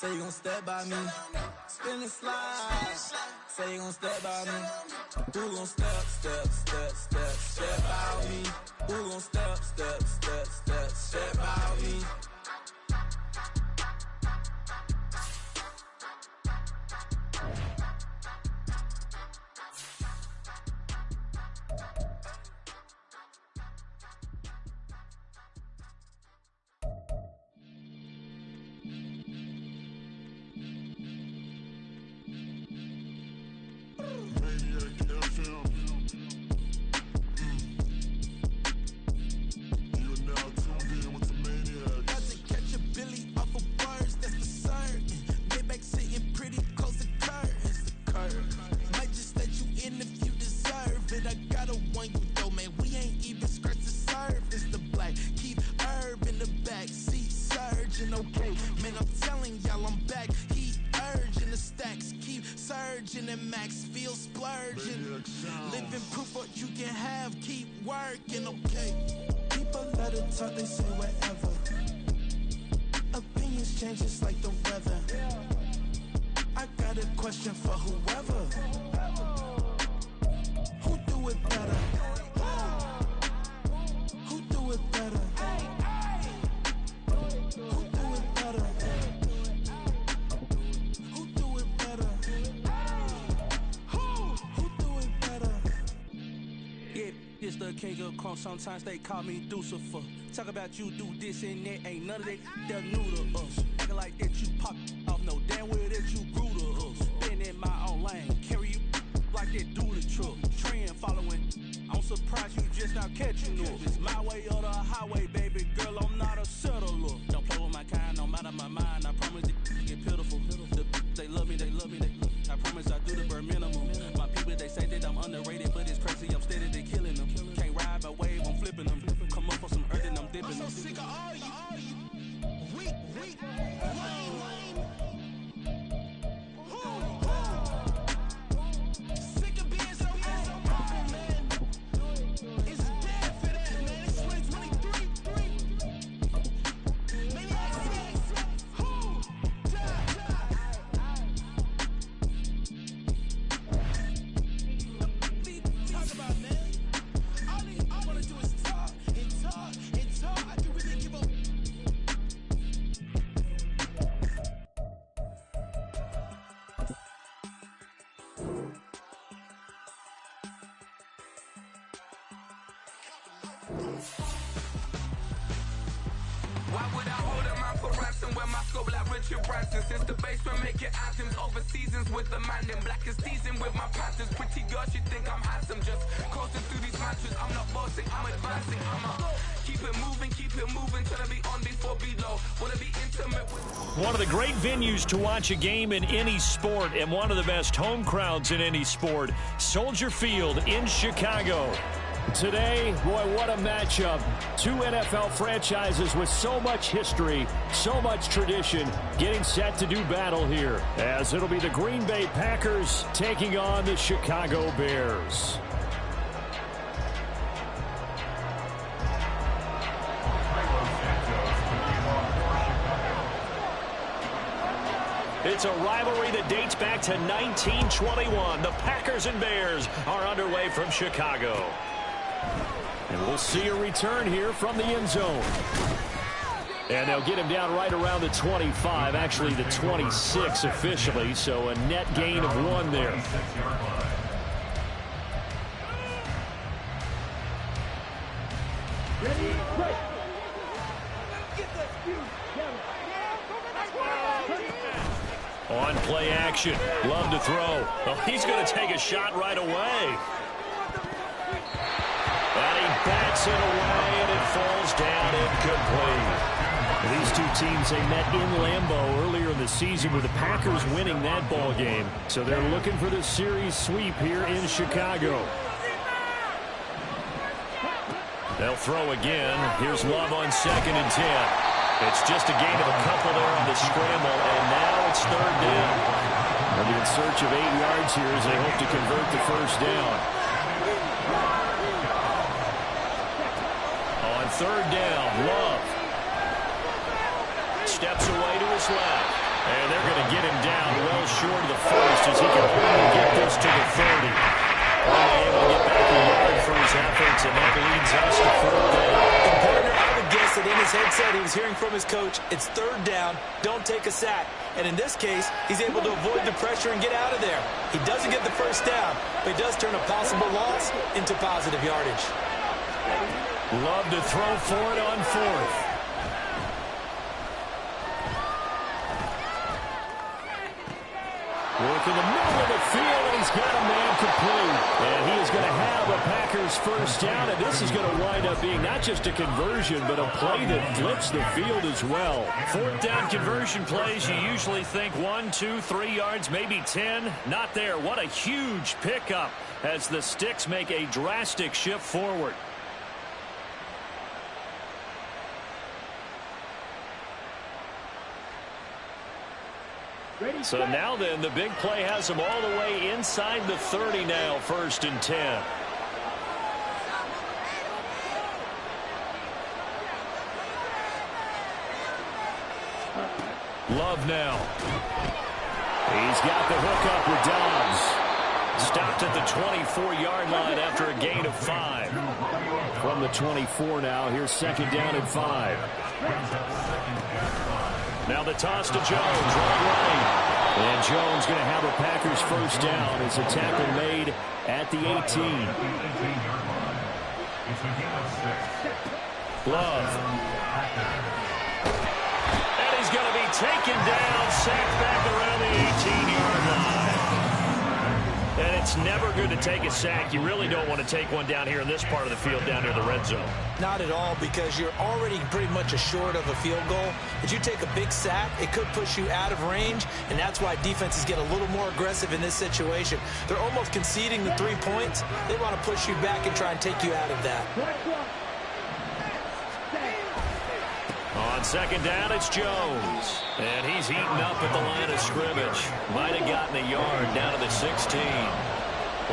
Say you gon' step by me. Spin and slide. Say you gon' step by me. Who gon' step by me? Who gon' step by me? Sometimes they call me Lucifer. Talk about you do this and that, ain't none of that, they're new to us. Acting like that you pop off, no damn well that you grew to us. Been in my own lane, carry you like that do the truck. Trend following, I'm surprised you just now catching up. It's my way or the highway, baby girl, I'm not a settler. Don't play with my kind, no matter my mind, I promise they get pitiful. They love me, they love me, they love me. I promise I do the bare minimum. My people, they say that I'm underrated, but it's crazy, I'm steady, they killing them. Can't ride my wave, I'm flipping them. Come up for some earth and I'm dipping them. I'm so sick of all you. Weak, lame. Sick of being so wrong, man. It's dead for that, man. It's 2023. Maniacs, talk about, man. All I wanna do is talk. I can really give up. Why would I hold a man for ransom when my scope like Richard Branson? Since the basement making anthems over seasons with the man in black is teasing with my patterns. Pretty girl, she think I'm handsome. Just coasting through these matches. I'm not bossing, I'm advancing. Keep it moving, trying to be on before below. Wanna be intimate with. One of the great venues to watch a game in any sport, and one of the best home crowds in any sport, Soldier Field in Chicago. Today, boy, what a matchup. Two NFL franchises with so much history, so much tradition, getting set to do battle here, as it'll be the Green Bay Packers taking on the Chicago Bears. It's a rivalry that dates back to 1921. The Packers and Bears are underway from Chicago. And we'll see a return here from the end zone. And they'll get him down right around the 25, actually the 26 officially, so a net gain of 1 there. On play action, Love to throw. Well, he's going to take a shot right away. And he bats it away, and it falls down incomplete. These two teams, they met in Lambeau earlier in the season with the Packers winning that ball game. So they're looking for the series sweep here in Chicago. They'll throw again. Here's Love on 2nd and 10. It's just a gain of a couple there on the scramble, and now it's 3rd down. They'll be in search of 8 yards here as they hope to convert the first down. On 3rd down, Love steps away to his left. And they're going to get him down well short of the first as he can only get this to the 30. Only able to get back a yard for his efforts, and that leads us to 4th down. And partner, I would guess that in his headset he was hearing from his coach, it's 3rd down, don't take a sack. And in this case, he's able to avoid the pressure and get out of there. He doesn't get the first down, but he does turn a possible loss into positive yardage. Love to throw for it on 4th. Work in the middle of the field, and he's got a man complete. And he is going to have a Packers first down, and this is going to wind up being not just a conversion, but a play that flips the field as well. 4th down conversion plays, you usually think 1, 2, 3 yards, maybe 10. Not there. What a huge pickup as the Sticks make a drastic shift forward. So now then, the big play has them all the way inside the 30 now, 1st and 10. Love now. He's got the hook up with Dobbs. Stopped at the 24-yard line after a gain of 5. From the 24 now, here's 2nd down and 5. Now the toss to Jones, right. And Jones going to have a Packers first down as a tackle made at the 18. Love. And he's going to be taken down, sacked back around the 18-yard line. And it's never good to take a sack. You really don't want to take one down here in this part of the field, down near the red zone. Not at all, because you're already pretty much short of a field goal. If you take a big sack, it could push you out of range, and that's why defenses get a little more aggressive in this situation. They're almost conceding the 3 points. They want to push you back and try and take you out of that. On 2nd down, it's Jones. And he's eaten up at the line of scrimmage. Might have gotten a yard down to the 16.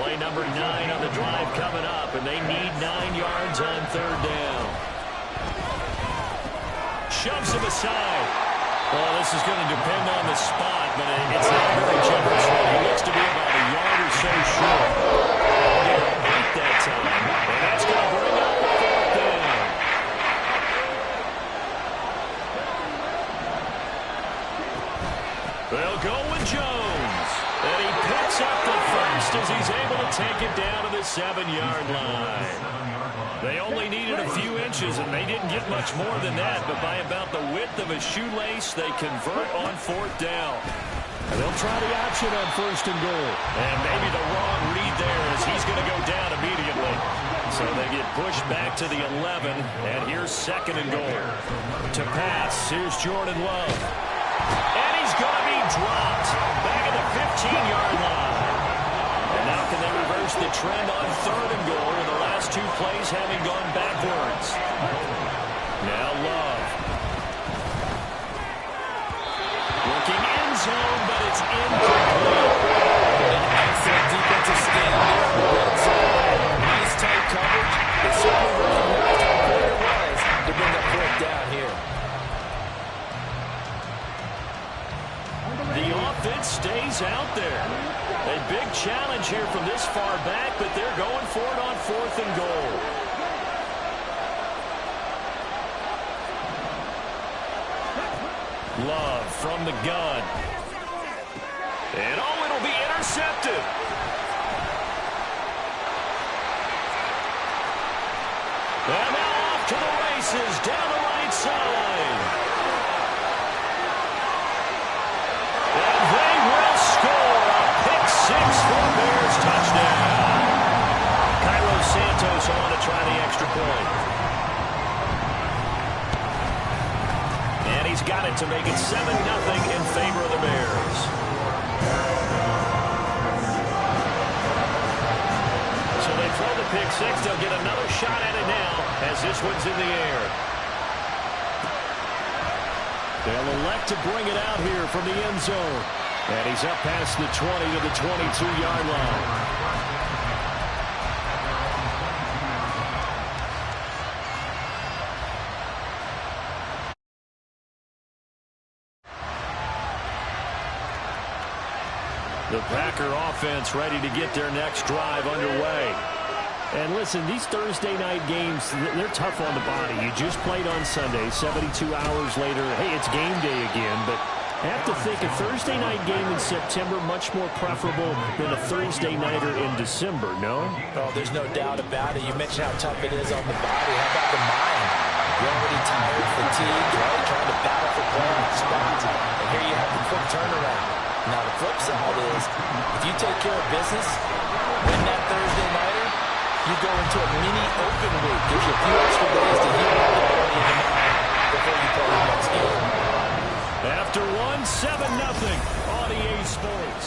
Play number 9 on the drive coming up, and they need 9 yards on 3rd down. Shoves him aside. Well, this is going to depend on the spot, but it's not very generous. He looks to be about a yard or so short. At that time. And that's going to bring up 4th down. They'll go with Jones. And he picks up the first as he's able to take it down to the 7-yard line. They only needed a few inches, and they didn't get much more than that. But by about the width of a shoelace, they convert on 4th down. And they'll try the option on 1st and goal. And maybe the wrong read there as he's going to go down immediately. So they get pushed back to the 11. And here's 2nd and goal. To pass, here's Jordan Love. And he's going to be dropped back at the 15-yard line. And now can they reverse the trend on 3rd and goal with the last 2 plays having gone backwards? Now Love. Looking end zone, but it's incomplete. An excellent defensive stand there in the red zone. Nice tight coverage. They certainly recognized how important it was to bring that 4th down here. The offense stays out there. A big challenge here from this far back, but they're going for it on 4th and goal. Love from the gun. And oh, it'll be intercepted. And now off to the races down the right side. And they will score a pick 6 for the Bears touchdown. Cairo Santos on to try the extra point. And he's got it to make it 7-0 in favor of the Bears. So they throw the pick 6. They'll get another shot at it now as this one's in the air. They'll elect to bring it out here from the end zone. And he's up past the 20 to the 22-yard line. The Packer offense ready to get their next drive underway. And listen, these Thursday night games, they're tough on the body. You just played on Sunday, 72 hours later. Hey, it's game day again, but I have to think a Thursday night game in September much more preferable than a Thursday nighter in December, no? Oh, there's no doubt about it. You mentioned how tough it is on the body. How about the mind? You're already tired, fatigued, right? Trying to battle for playing spots. And here you have the quick turnaround. Now, the flip side is, if you take care of business, win that Thursday nighter, you go into a mini open week. Gives you a few extra days to heal all the body in the mind before you play the next game. After 7-0 on EA Sports.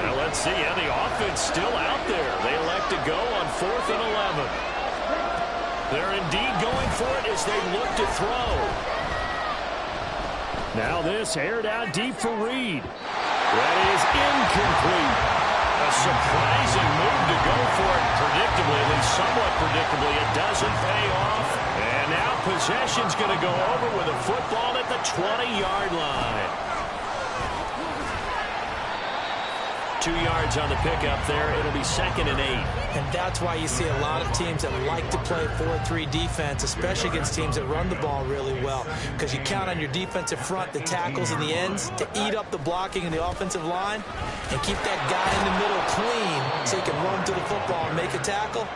Now let's see, and the offense still out there. They elect to go on 4th and 11. They're indeed going for it as they look to throw. Now this aired out deep for Reed. That is incomplete. A surprising move to go for it predictably, at least somewhat predictably. It doesn't pay off. And now possession's going to go over with a football at the 20-yard line. 2 yards on the pickup there. It'll be 2nd and 8. And that's why you see a lot of teams that like to play 4-3 defense, especially against teams that run the ball really well, because you count on your defensive front, the tackles and the ends, to eat up the blocking in the offensive line and keep that guy in the middle clean so he can run to the football and make a tackle.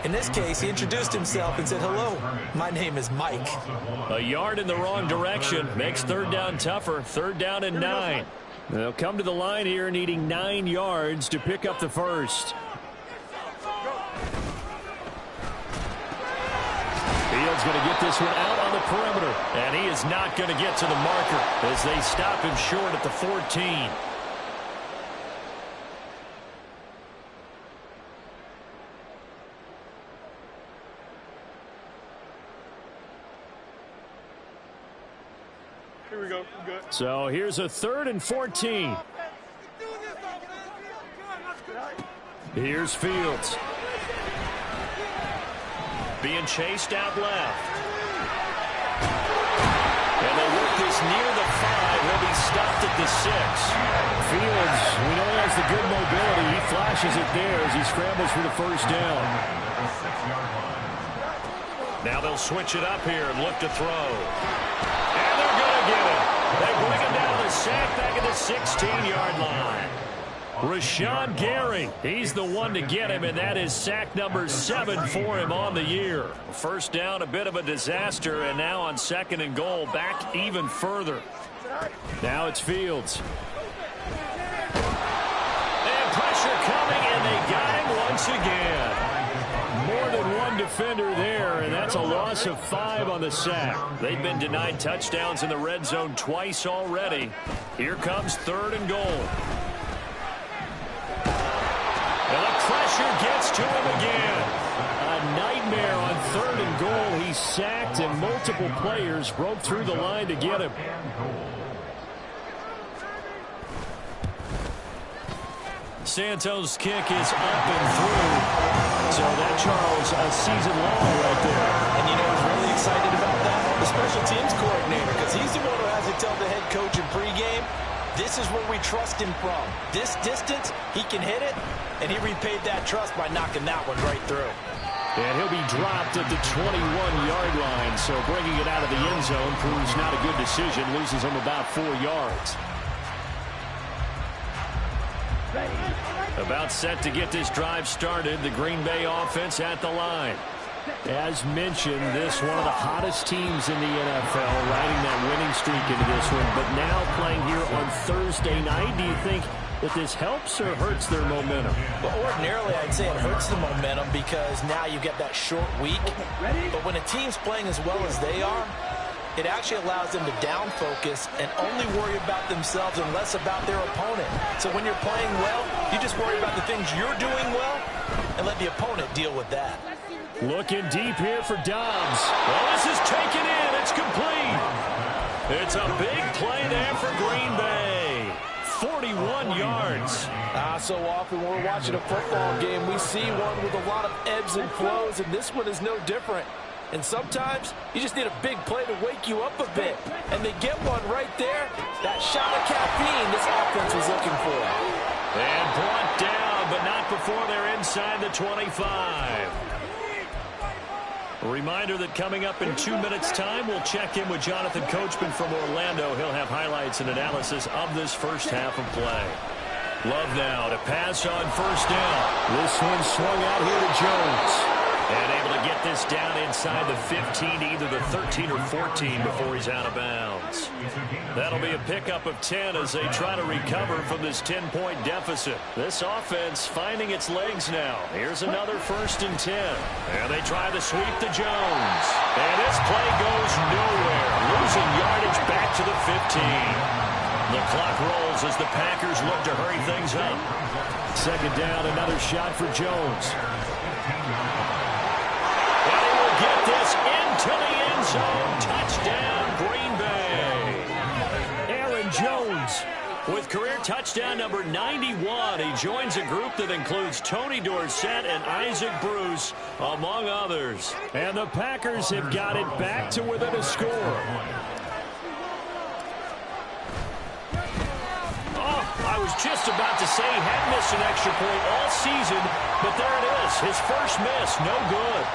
In this case, he introduced himself and said, "Hello, my name is Mike." A yard in the wrong direction makes 3rd down tougher. 3rd down and 9. They'll come to the line here needing 9 yards to pick up the first. Fields going to get this one out on the perimeter. And he is not going to get to the marker as they stop him short at the 14. Here we go. Good. So here's a 3rd and 14. Here's Fields. Being chased out left. And they work this near the 5. He'll be stopped at the 6. Fields, we know he has the good mobility. He flashes it there as he scrambles for the first down. Now they'll switch it up here and look to throw. And they're going to get him. They bring him down the sack back at the 16-yard line. Rashawn Gary, he's the one to get him, and that is sack number 7 for him on the year. First down, a bit of a disaster, and now on 2nd and goal, back even further. Now it's Fields. And pressure coming, and they got him once again. More than one defender there, and that's a loss of 5 on the sack. They've been denied touchdowns in the red zone twice already. Here comes 3rd and goal. And the pressure gets to him again. A nightmare on 3rd and goal. He's sacked, and multiple players broke through the line to get him. Santos' kick is up and through. So that, Charles, a season long right there. And you know who's really excited about that? The special teams coordinator, because he's the one who has to tell the head coach in pregame, this is where we trust him from. This distance, he can hit it, and he repaid that trust by knocking that one right through. And he'll be dropped at the 21-yard line, so bringing it out of the end zone proves not a good decision, loses him about 4 yards. About set to get this drive started, the Green Bay offense at the line. As mentioned, this one of the hottest teams in the NFL, riding that winning streak into this one, but now playing here on Thursday night. Do you think that this helps or hurts their momentum? Well, ordinarily, I'd say it hurts the momentum because now you get that short week. But when a team's playing as well as they are, it actually allows them to down focus and only worry about themselves and less about their opponent. So when you're playing well, you just worry about the things you're doing well and let the opponent deal with that. Looking deep here for Dobbs. Well, this is taken in. It's complete. It's a big play there for Green Bay. 41 yards. So often when we're watching a football game, we see one with a lot of ebbs and flows, and this one is no different. And sometimes you just need a big play to wake you up a bit. And they get one right there. That shot of caffeine this offense was looking for. And brought down, but not before they're inside the 25. A reminder that coming up in 2 minutes' time, we'll check in with Jonathan Coachman from Orlando. He'll have highlights and analysis of this first half of play. Love now to pass on first down. This one swung out here to Jones. And able to get this down inside the 15 to either the 13 or 14 before he's out of bounds. That'll be a pickup of 10 as they try to recover from this 10-point deficit. This offense finding its legs now. Here's another 1st and 10. And they try to sweep to Jones. And this play goes nowhere. Losing yardage back to the 15. The clock rolls as the Packers look to hurry things up. 2nd down, another shot for Jones. Get this into the end zone. Touchdown, Green Bay. Aaron Jones with career touchdown number 91. He joins a group that includes Tony Dorsett and Isaac Bruce, among others. And the Packers have got it back to within a score. I was just about to say he hadn't missed an extra point all season, but there it is. His first miss, no good.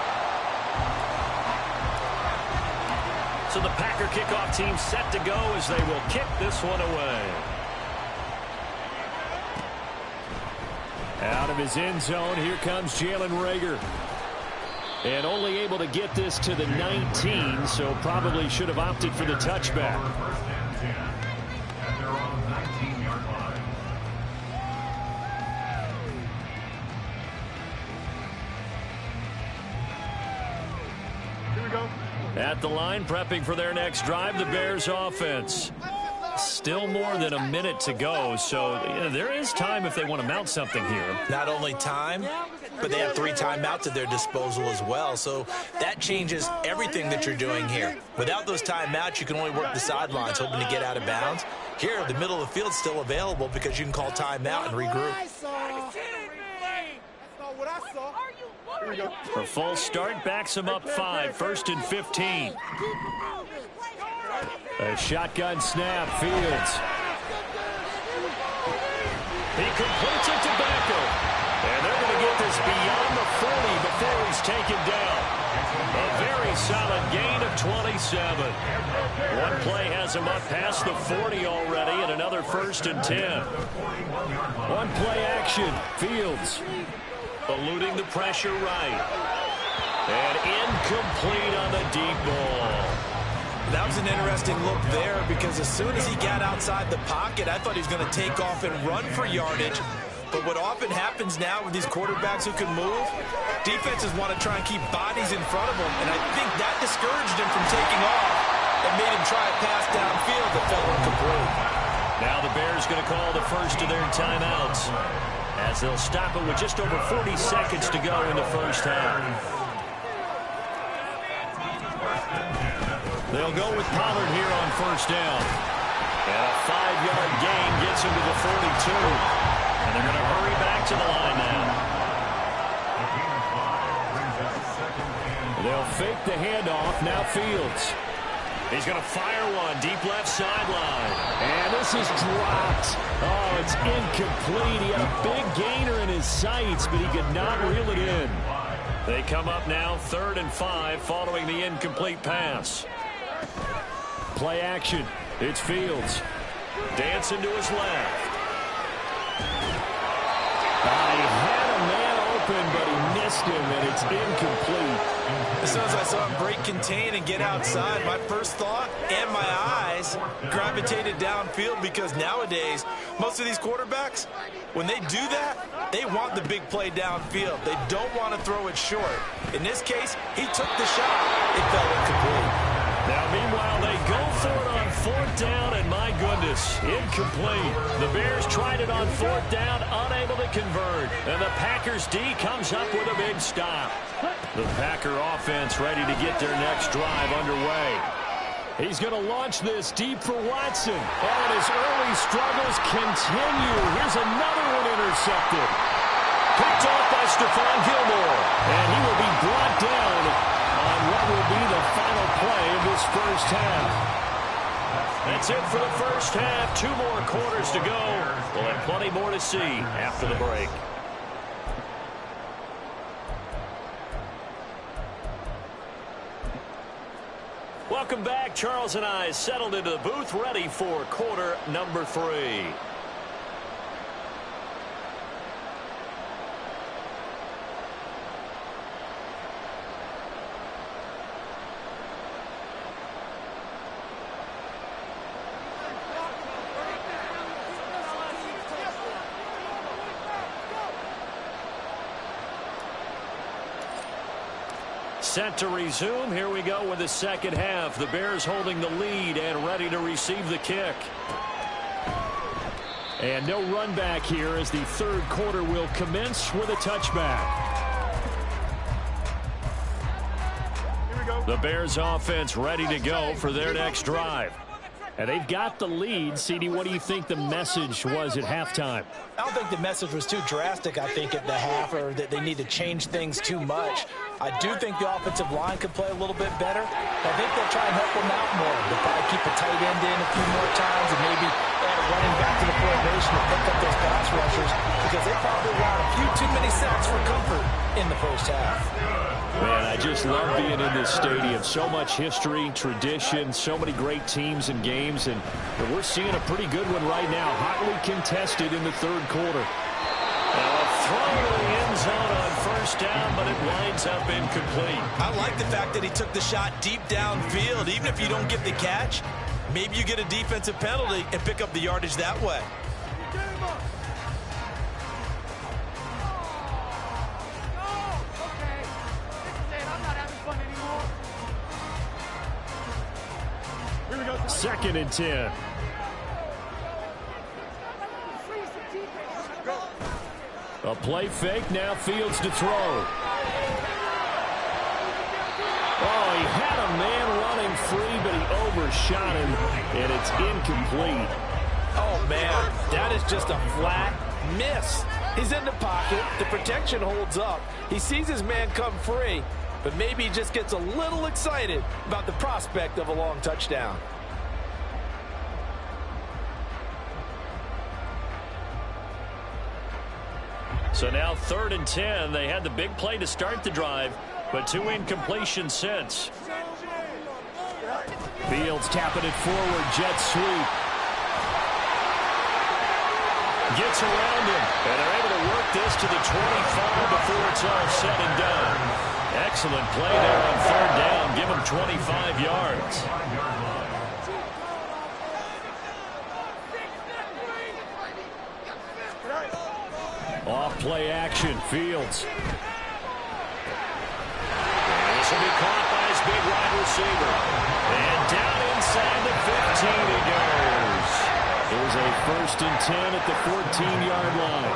So the Packer kickoff team set to go as they will kick this one away. Out of his end zone, here comes Jalen Reagor. And only able to get this to the 19, so probably should have opted for the touchback. At the line, prepping for their next drive, the Bears offense. Still more than a minute to go, so there is time if they want to mount something here. Not only time, but they have 3 timeouts at their disposal as well, so that changes everything that you're doing here. Without those timeouts, you can only work the sidelines, hoping to get out of bounds. Here, the middle of the field's still available because you can call timeout and regroup. A false start backs him up 5, 1st and 15. A shotgun snap, Fields. He completes it to Beckham. And they're going to get this beyond the 40 before he's taken down. A very solid gain of 27. One play has him up past the 40 already, and another 1st and 10. One play action, Fields. Eluding the pressure right. And incomplete on the deep ball. That was an interesting look there because as soon as he got outside the pocket, I thought he was going to take off and run for yardage. But what often happens now with these quarterbacks who can move, defenses want to try and keep bodies in front of them. And I think that discouraged him from taking off and made him try a pass downfield that fell incomplete. Now the Bears going to call the first of their timeouts, as they'll stop it with just over 40 seconds to go in the first half. They'll go with Pollard here on 1st down. And a 5-yard gain gets him to the 42. And they're going to hurry back to the line now. They'll fake the handoff. Now Fields. He's going to fire one deep left sideline. And this is dropped. Oh, it's incomplete. He had a big gainer in his sights, but he could not reel it in. They come up now 3rd and 5 following the incomplete pass. Play action. It's Fields. Dancing to his left. He had a man open, but he missed him, and it's incomplete. As soon as I saw him break contain and get outside, my first thought and my eyes gravitated downfield because nowadays, most of these quarterbacks, when they do that, they want the big play downfield. They don't want to throw it short. In this case, he took the shot. It fell incomplete. Now, meanwhile, they go for it on 4th down, and my goodness, incomplete. The Bears tried it on 4th down, unable to convert. And the Packers D comes up with a big stop. The Packer offense ready to get their next drive underway. He's going to launch this deep for Watson. And his early struggles continue. Here's another one intercepted. Picked off by Stephon Gilmore. And he will be brought down on what will be the final play of this first half. That's it for the first half. 2 more quarters to go. We'll have plenty more to see after the break. Welcome back. Charles and I settled into the booth, ready for quarter number 3. Set to resume. Here we go with the second half. The Bears holding the lead and ready to receive the kick. And no run back here as the third quarter will commence with a touchback. Here we go. The Bears offense ready to go for their next drive. And they've got the lead. CD, what do you think the message was at halftime? I don't think the message was too drastic, I think, at the half, or that they need to change things too much. I do think the offensive line could play a little bit better. I think they'll try and help them out more. They'll probably keep a tight end in a few more times and maybe add a running back to the formation to pick up those pass rushers, because they probably allowed a few too many sacks for comfort in the first half. Man, I just love being in this stadium. So much history, tradition, so many great teams and games, and we're seeing a pretty good one right now. Hotly contested in the third quarter. A throw to the end zone on first down, but it winds up incomplete. I like the fact that he took the shot deep downfield. Even if you don't get the catch, maybe you get a defensive penalty and pick up the yardage that way. Second and 10. A play fake, now Fields to throw. Oh, he had a man running free, but he overshot him, and it's incomplete. Oh, man, that is just a flat miss. He's in the pocket. The protection holds up. He sees his man come free, but maybe he just gets a little excited about the prospect of a long touchdown. So now 3rd and 10. They had the big play to start the drive, but 2 incompletions since. Fields tapping it forward, jet sweep. Gets around him, and they're able to work this to the 25 before it's all said and done. Excellent play there on 3rd down. Give him 25 yards. Off play action, Fields. And this will be caught by his big wide receiver. And down inside the 15 he goes. There's a 1st and 10 at the 14-yard line.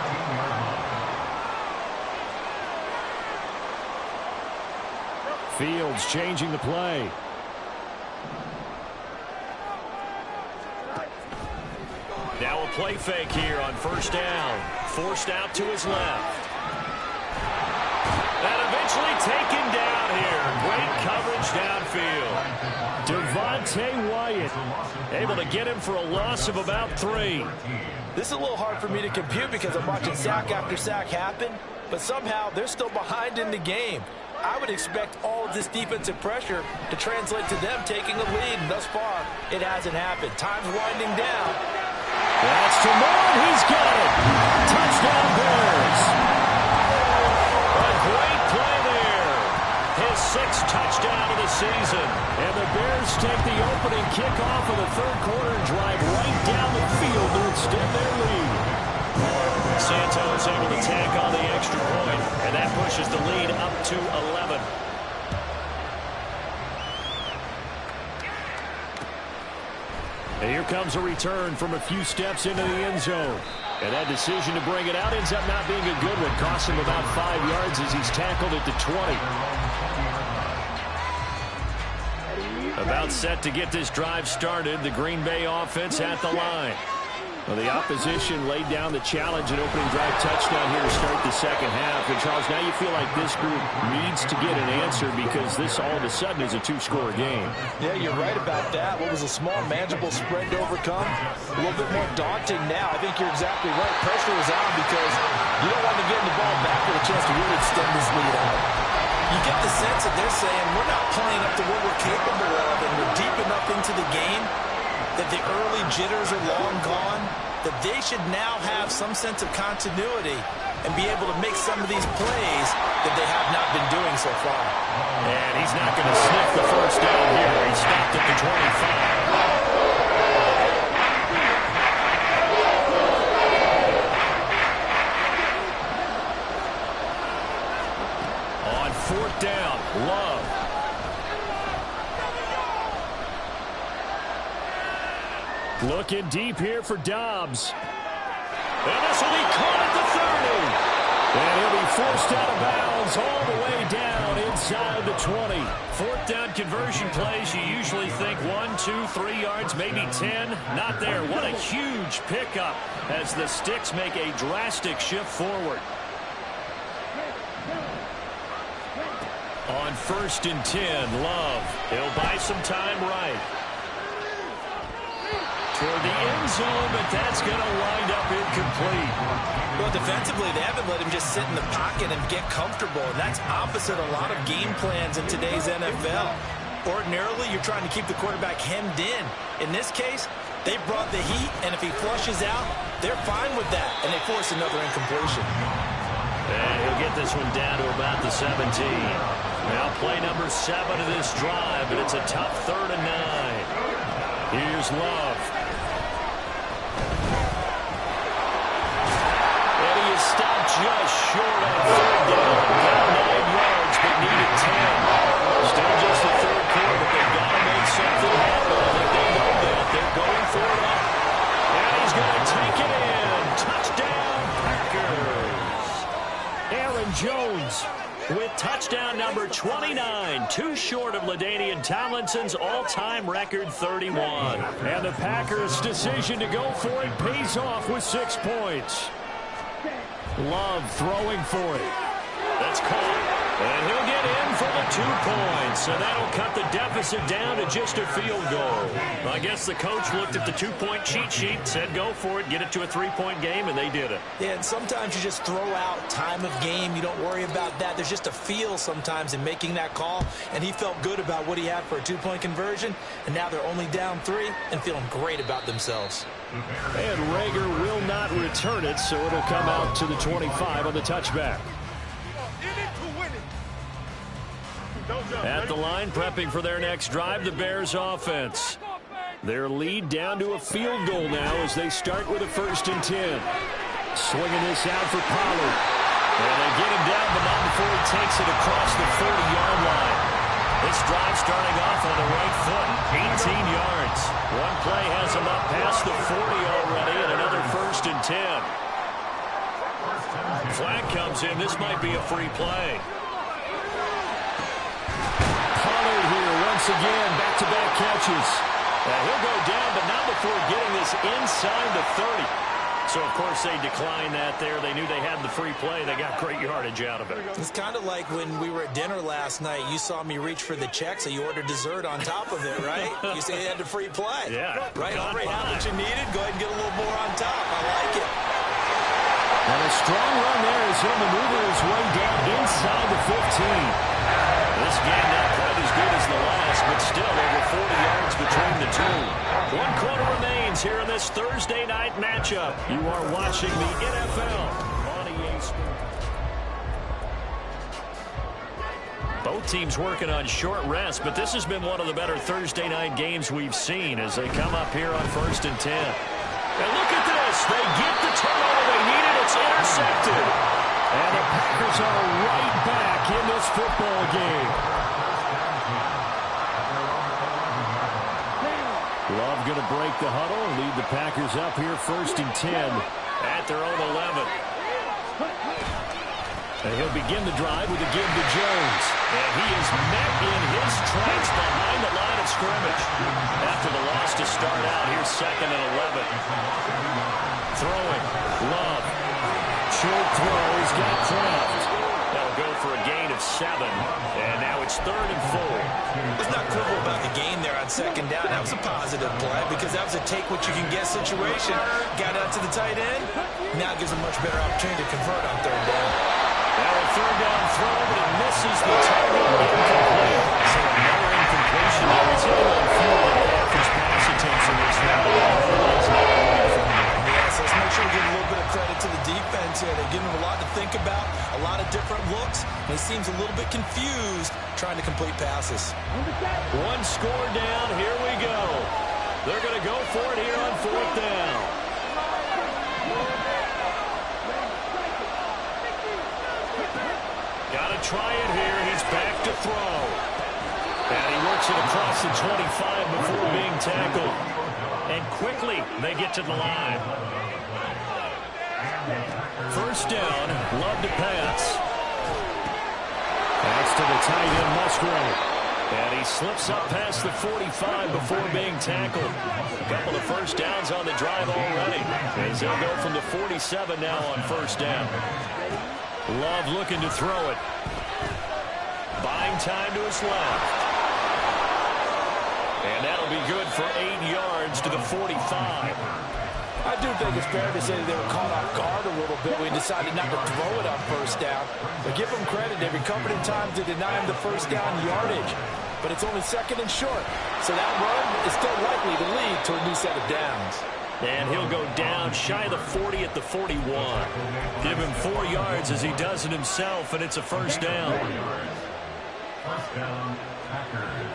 Fields changing the play. Now a play fake here on 1st down. Forced out to his left. And eventually taken down here. Great coverage downfield. Devontae Wyatt able to get him for a loss of about 3. This is a little hard for me to compute because I'm watching sack after sack happen, but somehow they're still behind in the game. I would expect all of this defensive pressure to translate to them taking a lead, and thus far it hasn't happened. Time's winding down. That's to Moore. He's got it. Touchdown Bears. A great play there. His 6th touchdown of the season. And the Bears take the opening kickoff of the 3rd quarter and drive right down the field to extend their lead. Santos able to tack on the extra point, and that pushes the lead up to 11. And here comes a return from a few steps into the end zone. And that decision to bring it out ends up not being a good one. Costs him about 5 yards as he's tackled at the 20. About set to get this drive started. The Green Bay offense at the line. Well, the opposition laid down the challenge and opening drive touchdown here to start the second half. And, Charles, now you feel like this group needs to get an answer because this all of a sudden is a two-score game. Yeah, you're right about that. What was a small, manageable spread to overcome? A little bit more daunting now. I think you're exactly right. Pressure is on because you don't want to get the ball back with a chance to really extend this lead out. You get the sense that they're saying we're not playing up to what we're capable of and we're deep enough into the game that the early jitters are long gone, that they should now have some sense of continuity and be able to make some of these plays that they have not been doing so far. And he's not going to sniff the first down here. He stopped at the 25. On fourth down, Love. Looking deep here for Dobbs. And this will be caught at the 30. And he'll be forced out of bounds all the way down inside the 20. Fourth down conversion plays, you usually think 1, 2, 3 yards, maybe 10. Not there. What a huge pickup as the Sticks make a drastic shift forward. On 1st and 10, Love. He'll buy some time right. Toward the end zone, but that's going to wind up incomplete. Well, defensively, they haven't let him just sit in the pocket and get comfortable, and that's opposite a lot of game plans in today's NFL. Ordinarily, you're trying to keep the quarterback hemmed in. In this case, they brought the heat, and if he flushes out, they're fine with that, and they force another incompletion. And he'll get this one down to about the 17. Now play number 7 of this drive, but it's a tough 3rd and 9. Here's Love. And he is stopped just short on 3rd down. Got 9 yards, but needed 10. Still just the 3rd quarter, but they've got to make something happen. I think they know that. They're going for it up. And he's going to take it in. Touchdown, Packers. Aaron Jones with touchdown number 29, too short of LaDainian Tomlinson's all-time record 31. And the Packers' decision to go for it pays off with 6 points. Love throwing for it. That's caught. And he'll get in for the 2 points. And that'll cut the deficit down to just a field goal. I guess the coach looked at the 2-point cheat sheet, said go for it, get it to a 3-point game, and they did it. Yeah, and sometimes you just throw out time of game. You don't worry about that. There's just a feel sometimes in making that call. And he felt good about what he had for a 2-point conversion. And now they're only down 3 and feeling great about themselves. And Rager will not return it, so it'll come out to the 25 on the touchback. At the line, prepping for their next drive, the Bears offense. Their lead down to a field goal now as they start with a 1st and 10. Swinging this out for Pollard. And they get him down, but not before he takes it across the 40-yard line. This drive starting off on the right foot, 18 yards. One play has him up past the 40 already, and another 1st and 10. Flag comes in. This might be a free play. Once again, back-to-back catches. He'll go down, but not before getting this inside the 30. So, of course, they declined that there. They knew they had the free play. They got great yardage out of it. It's kind of like when we were at dinner last night. You saw me reach for the check, so you ordered dessert on top of it, right? You say you had the free play. Yeah. Right, already had what you needed. Go ahead and get a little more on top. I like it. And a strong run there as he'll maneuver his way down inside the 15. This game not quite as good as the last, but still over 40 yards between the two. 1 quarter remains here in this Thursday night matchup. You are watching the NFL on EA Sports. Both teams working on short rest, but this has been one of the better Thursday night games we've seen as they come up here on 1st and 10. And look at this. They get the turnover they needed. It's intercepted. And the Packers are right back in this football game. Love going to break the huddle and lead the Packers up here 1st and 10 at their own 11. And he'll begin the drive with a give to Jones. And he is met in his tracks behind the line of scrimmage. After the loss to start out, here's 2nd and 11. Throwing. Love. Short throw. He's got Kraft. That'll go for a gain of 7. And now it's 3rd and 4. Let's not quibble about the gain there on 2nd down. That was a positive play because that was a take-what-you-can-get situation. Got out to the tight end. Now it gives a much better opportunity to convert on 3rd down. Now a 3rd down throw, but it misses the target. Incomplete. So another incompletion there. It's hitting on fewer than half his pass attempts in this round. Yes, let's make sure we give a little bit of credit to the defense here. They're giving him a lot to think about, a lot of different looks, and he seems a little bit confused trying to complete passes. 1 score down. Here we go. They're going to go for it here on 4th down. Got to try it here. He's back to throw. And he works it across the 25 before being tackled. And quickly, they get to the line. 1st down, Love to pass. Pass to the tight end, Musgrave. And he slips up past the 45 before being tackled. A couple of 1st downs on the drive already. As they'll go from the 47 now on 1st down. Love looking to throw it. Buying time to his left. And that'll be good for 8 yards to the 45. I do think it's fair to say they were caught off guard a little bit when he decided not to throw it on 1st down. But give them credit. They recovered in time to deny him the 1st down yardage. But it's only 2nd and short. So that run is still likely to lead to a new set of downs. And he'll go down shy of the 40 at the 41. Give him 4 yards as he does it himself, and it's a 1st down. 1st down, Packers.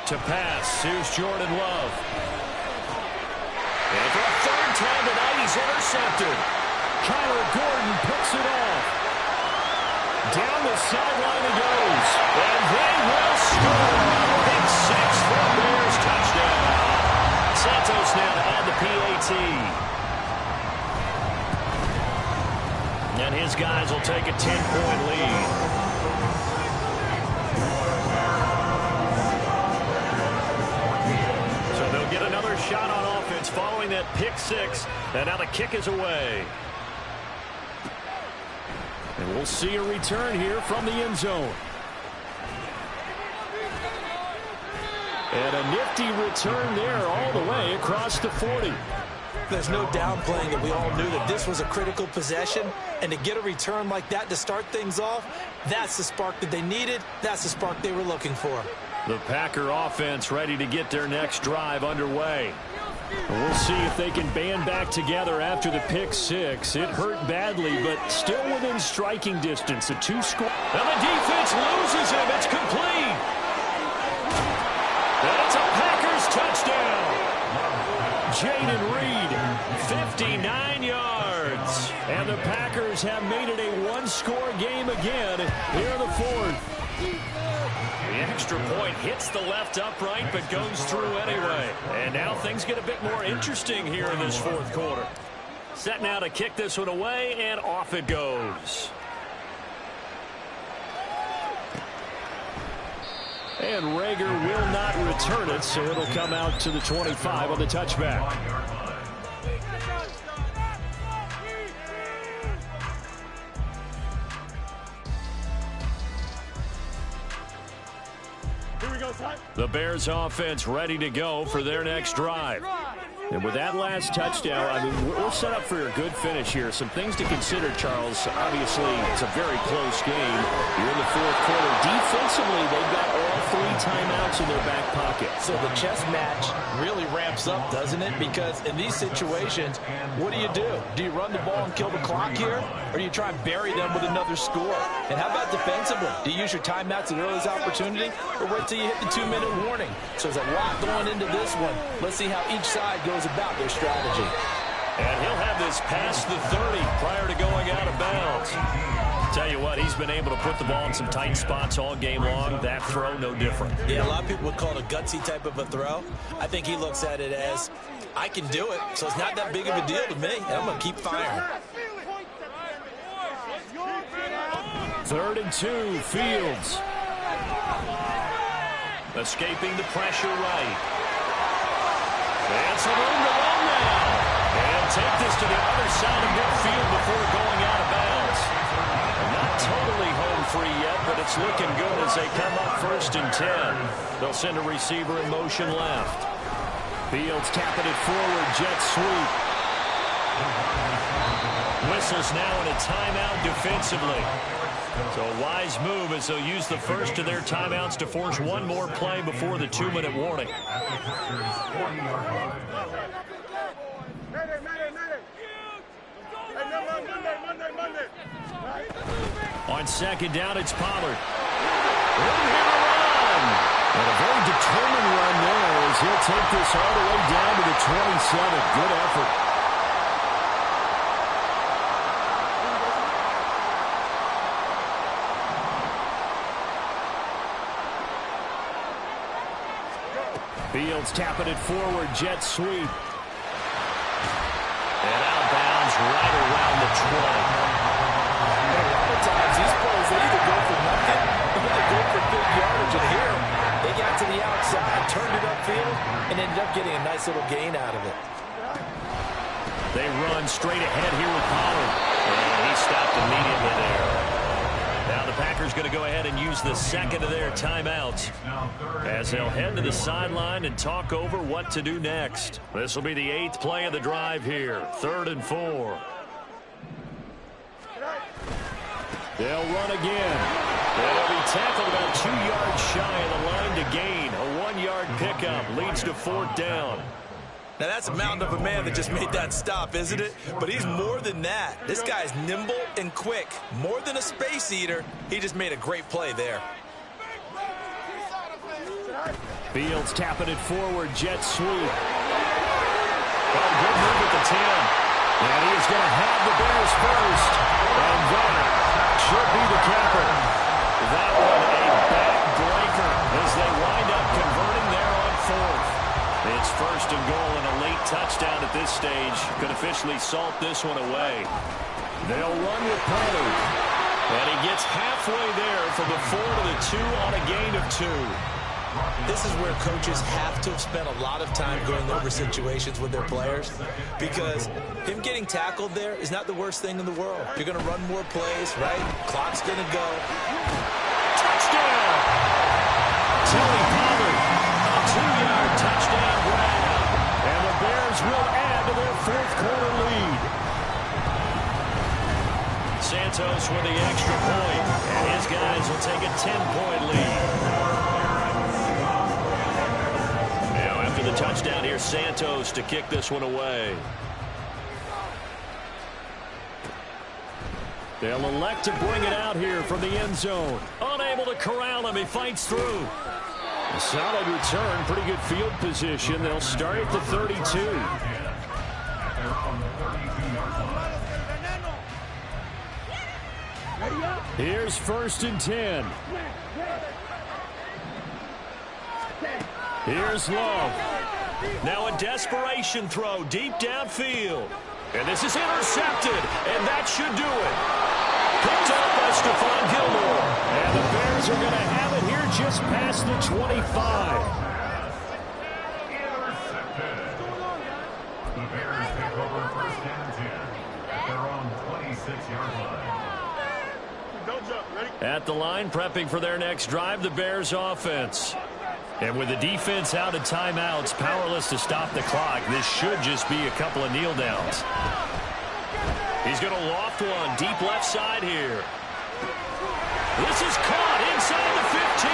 To pass, here's Jordan Love. And for a 3rd time tonight, he's intercepted. Kyler Gordon picks it off. Down the sideline he goes. And they will score. Big 6 for Bears touchdown. Santos now to add the PAT. And his guys will take a 10-point lead. Get another shot on offense following that pick 6. And now the kick is away. And we'll see a return here from the end zone. And a nifty return there all the way across the 40. There's no downplaying that we all knew that this was a critical possession. And to get a return like that to start things off, that's the spark that they needed. That's the spark they were looking for. The Packer offense ready to get their next drive underway. And we'll see if they can band back together after the pick 6. It hurt badly, but still within striking distance. A 2-score. And the defense loses him. It's complete. That's a Packers touchdown. Jaden Reed, 59 yards. And the Packers have made it a 1-score game again here in the 4th. The extra point hits the left upright, but goes through anyway. And now things get a bit more interesting here in this 4th quarter. Set now to kick this one away, and off it goes. And Rager will not return it, so it'll come out to the 25 on the touchback. The Bears offense ready to go for their next drive. And with that last touchdown, I mean, we're set up for a good finish here. Some things to consider, Charles. Obviously, it's a very close game. You're in the 4th quarter. Defensively, they've got all 3 timeouts in their back pocket. So the chess match really ramps up, doesn't it? Because in these situations, what do? Do you run the ball and kill the clock here? Or do you try and bury them with another score? And how about defensively? Do you use your timeouts at the earliest opportunity? Or wait till you hit the 2-minute warning? So there's a lot going into this one. Let's see how each side goes about their strategy. And he'll have this past the 30 prior to going out of bounds. Tell you what, he's been able to put the ball in some tight spots all game long. That throw, no different. Yeah, a lot of people would call it a gutsy type of a throw. I think he looks at it as, I can do it, so it's not that big of a deal to me, and I'm going to keep firing. 3rd and 2, Fields. Escaping the pressure right. And some room to run now. And take this to the other side of midfield before going out of bounds. Not totally home free yet, but it's looking good as they come up 1st and 10. They'll send a receiver in motion left. Fields tapping it forward, jet sweep. Whistles now in a timeout defensively. So a wise move as they'll use the first of their timeouts to force one more play before the 2-minute warning. On 2nd down, it's Pollard. Room here to run. And a very determined run there as he'll take this all the way down to the 27. Good effort. Fields tapping it forward, jet sweep. And out of bounds right around the 20. A lot of times these plays, they either go for nothing or they go for big yardage. And here, they got to the outside, turned it upfield, and ended up getting a nice little gain out of it. They run straight ahead here with Pollard. And he stopped immediately there. Now the Packers going to go ahead and use the second of their timeouts as they'll head to the sideline and talk over what to do next. This will be the 8th play of the drive here. 3rd and 4. They'll run again. They'll be tackled about 2 yards shy of the line to gain. A 1-yard pickup leads to 4th down. Now, that's a mountain of a man that just made that stop, isn't it? But he's more than that. This guy's nimble and quick. More than a space eater, he just made a great play there. Fields tapping it forward, jet sweep. Oh, good move at the 10. And he is going to have the Bears first. And that should be the capper. That one a back-breaker as they wind up converting there on 4th. It's 1st and goal and a late touchdown at this stage. Could officially salt this one away. They'll run with Pollard. And he gets halfway there from the 4 to the 2 on a gain of 2. This is where coaches have to have spent a lot of time going over situations with their players, because him getting tackled there is not the worst thing in the world. You're going to run more plays, right? Clock's going to go. Touchdown! Tony Pollard, a 2-yard touchdown grab. And the Bears will add to their 4th quarter lead. Santos with the extra point, and his guys will take a 10-point lead. The touchdown here, Santos to kick this one away. They'll elect to bring it out here from the end zone. Unable to corral him, he fights through. A solid return, pretty good field position. They'll start at the 32. Here's 1st and 10. Here's Love. Now a desperation throw deep downfield. And this is intercepted, and that should do it. Picked up by Stephon Gilmore. And the Bears are going to have it here just past the 25. Intercepted. The Bears take over 1st and 10 at their own 26-yard line. At the line, prepping for their next drive, the Bears offense. And with the defense out of timeouts, powerless to stop the clock, this should just be a couple of kneel downs. He's going to loft one deep left side here. This is caught inside the 15.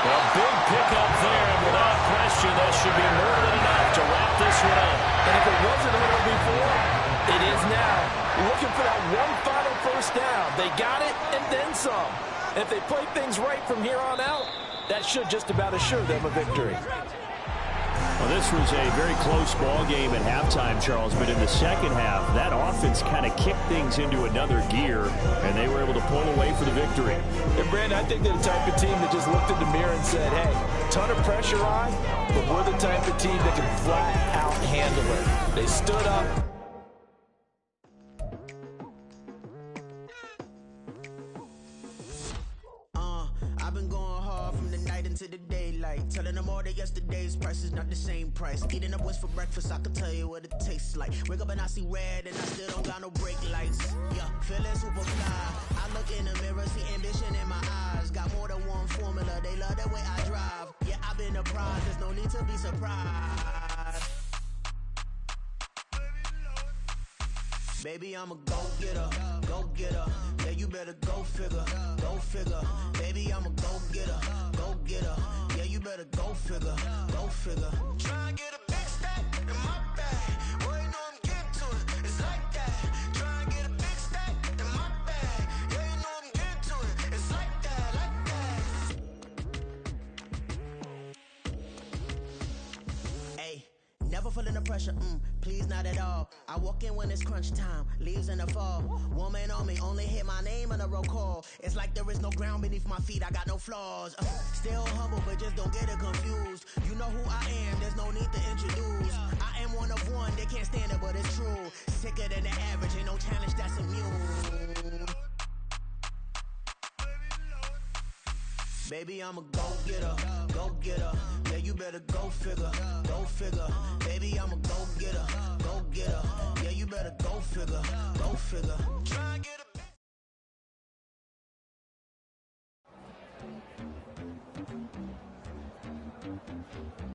A big pickup there, and without question, that should be more than enough to wrap this one up. And if it wasn't a little before, it is now. Looking for that one final 1st down. They got it and then some. And if they play things right from here on out, that should just about assure them a victory. Well, this was a very close ball game at halftime, Charles, but in the second half, that offense kind of kicked things into another gear, and they were able to pull away for the victory. And, Brandon, I think they're the type of team that just looked in the mirror and said, hey, ton of pressure on, but we're the type of team that can flat out handle it. They stood up. into the daylight. Telling them all that yesterday's price is not the same price. Eating up what's for breakfast, I can tell you what it tastes like. Wake up and I see red and I still don't got no brake lights. Yeah, feeling super fly. I look in the mirror, see ambition in my eyes. Got more than one formula, they love the way I drive. Yeah, I've been a prize, there's no need to be surprised. Baby, I'm a go-getter, go-getter. Yeah, you better go figure, go figure. Baby, I'm a go-getter, go-getter. Yeah, you better go figure, go figure. Try and get a big stack in my bag. Boy, you know I'm getting to it, it's like that. Try and get a big stack in my bag. Yeah, you know I'm getting to it, it's like that, like that. Hey, never feeling the pressure, please not at all. I walk in when it's crunch time, leaves in the fall. Woman on me, only hit my name on a roll call. It's like there is no ground beneath my feet, I got no flaws. Still humble, but just don't get it confused. You know who I am, there's no need to introduce. I am one of one, they can't stand it, but it's true. Sicker than the average, ain't no challenge that's immune. Baby, I'm a go-getter, go-getter. Yeah, you better go figure, go figure. Baby, I'm a go-getter, go-getter. Yeah, you better go figure, go figure.